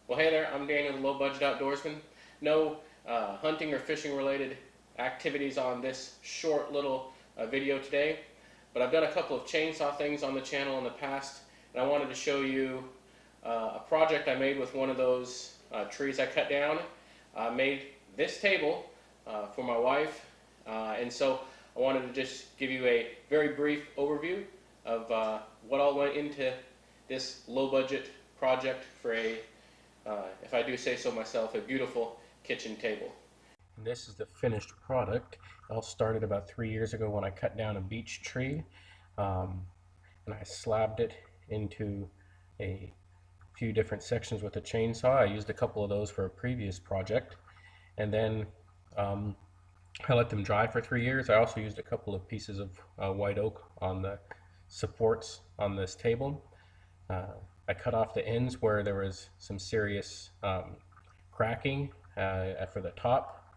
Well, hey there, I'm Daniel, the Low Budget Outdoorsman. No hunting or fishing related activities on this short little video today, but I've done a couple of chainsaw things on the channel in the past, and I wanted to show you a project I made with one of those trees I cut down. I made this table for my wife, and so I wanted to just give you a very brief overview of what all went into this low budget project for if I do say so myself, a beautiful kitchen table. And this is the finished product. It all started about 3 years ago when I cut down a beech tree, um, and I slabbed it into a few different sections with a chainsaw. I used a couple of those for a previous project, and then um, I let them dry for 3 years. I also used a couple of pieces of white oak on the supports on this table. I cut off the ends where there was some serious cracking for the top,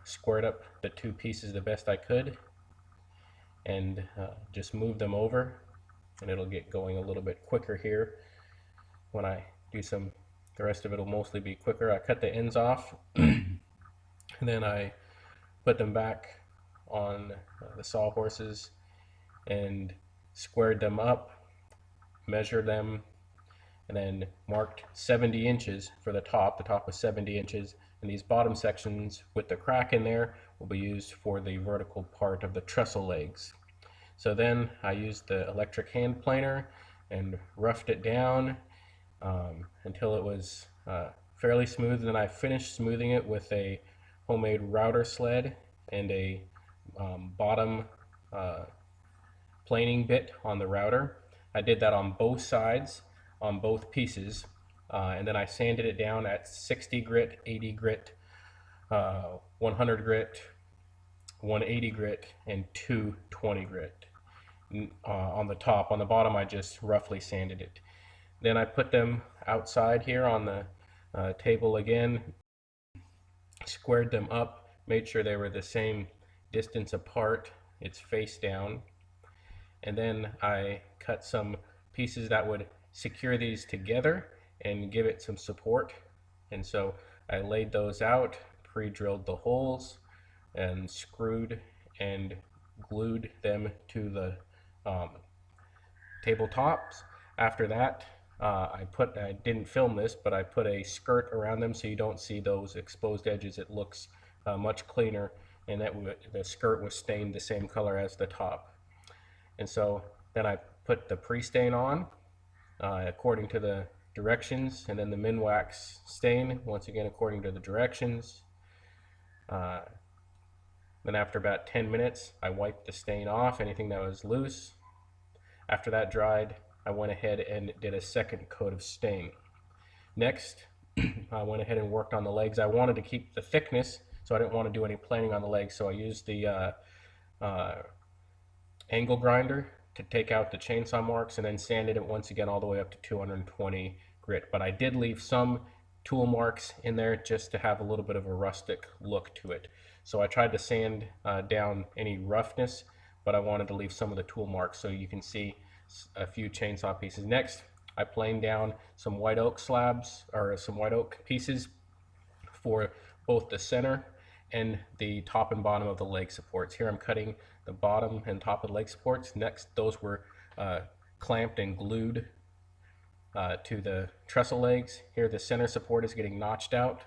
squared up the two pieces the best I could, and just moved them over, and it'll get going a little bit quicker here. When I do the rest of it will mostly be quicker. I cut the ends off, and then I put them back on the sawhorses and squared them up, measured them, and then marked 70 inches for the top. The top was 70 inches, and these bottom sections with the crack in there will be used for the vertical part of the trestle legs. So then I used the electric hand planer and roughed it down until it was fairly smooth. And then I finished smoothing it with a homemade router sled and a bottom planing bit on the router. I did that on both sides, on both pieces, and then I sanded it down at 60 grit, 80 grit, 100 grit, 180 grit, and 220 grit on the top. On the bottom, I just roughly sanded it. Then I put them outside here on the table again, squared them up, made sure they were the same distance apart. It's face down. And then I cut some pieces that would secure these together and give it some support. And so I laid those out, pre-drilled the holes, and screwed and glued them to the tabletops. After that, I didn't film this, but I put a skirt around them so you don't see those exposed edges. It looks much cleaner, and the skirt was stained the same color as the top. And so then I put the pre-stain on according to the directions, and then the Minwax stain, once again according to the directions. Then after about 10 minutes, I wiped the stain off, anything that was loose. After that dried, I went ahead and did a second coat of stain. Next, I went ahead and worked on the legs. I wanted to keep the thickness, so I didn't want to do any planing on the legs, so I used the angle grinder to take out the chainsaw marks, and then sanded it once again all the way up to 220 grit. But I did leave some tool marks in there just to have a little bit of a rustic look to it. So I tried to sand down any roughness, but I wanted to leave some of the tool marks so you can see a few chainsaw pieces. Next, I planed down some white oak slabs, or some white oak pieces for both the center and the top and bottom of the leg supports. Here I'm cutting the bottom and top of the leg supports. Next, those were clamped and glued to the trestle legs. Here the center support is getting notched out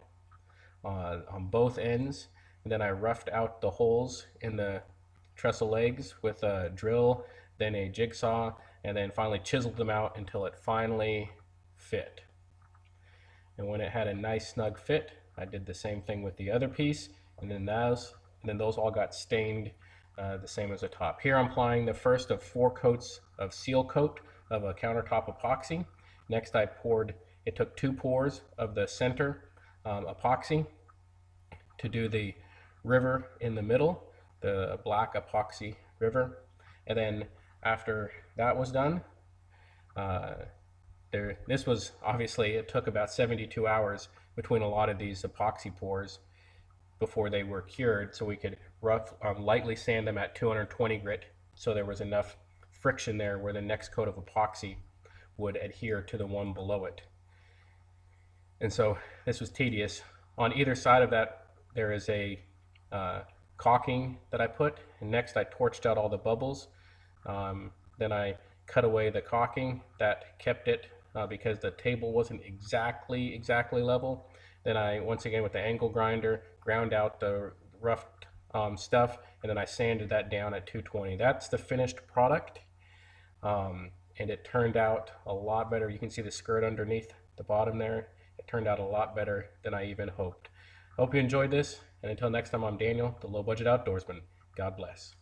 on both ends. And then I roughed out the holes in the trestle legs with a drill, then a jigsaw, and then finally chiseled them out until it finally fit. And when it had a nice snug fit, I did the same thing with the other piece, and then those all got stained the same as the top. Here I'm applying the first of 4 coats of seal coat of a countertop epoxy. Next it took 2 pours of the center epoxy to do the river in the middle, the black epoxy river. And then after that was done, this was obviously, it took about 72 hours between a lot of these epoxy pours before they were cured, so we could lightly sand them at 220 grit, so there was enough friction there where the next coat of epoxy would adhere to the one below it. And so this was tedious. On either side of that, there is a caulking that I put, and next I torched out all the bubbles. Then I cut away the caulking that kept it because the table wasn't exactly level. Then I, once again with the angle grinder, ground out the rough stuff, and then I sanded that down at 220. That's the finished product, and it turned out a lot better. You can see the skirt underneath the bottom there. It turned out a lot better than I even hoped. Hope you enjoyed this, and until next time, I'm Daniel, the Low Budget Outdoorsman. God bless.